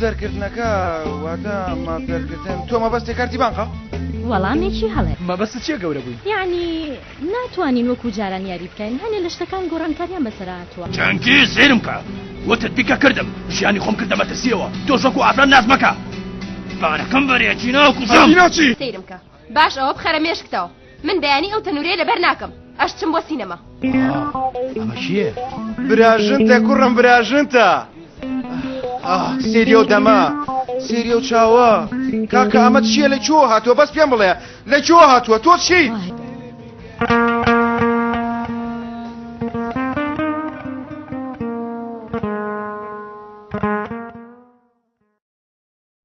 مافدەرکردنەکە واتە مافدەرکردن تۆ مەبەستی کارتی بانقە؟ وەڵامێکی هەڵێ. مەبەست چییە گەورە بووی؟ یعنی ناتوانین وەکو جاران یاری بکەین هەنێ لە شتەکان گۆڕانکاریان بەسەر هاتووە. جەنگی زێرم کە وتت بیکە کردم ژیانی خۆم کردەمە تەسیەوە تۆ شەکو ئافران ناز مەکە بارەکەم بەرێکی ناوکوزم ناچی سیرم کە باش ئەوە بخەرە مێشکتەوە من دەیانی ئەو تەنورەیە لەبەر ناکەم ئەشچم بۆ سینەما. ئەمە چییە؟ براژنتە کوڕم براژنتە سێریە و دەما سێریە و چاوە کاکە ئەمە چییە لە چۆ هاتووە بەس پێم بڵێ لە چۆ هاتووە تۆ چی؟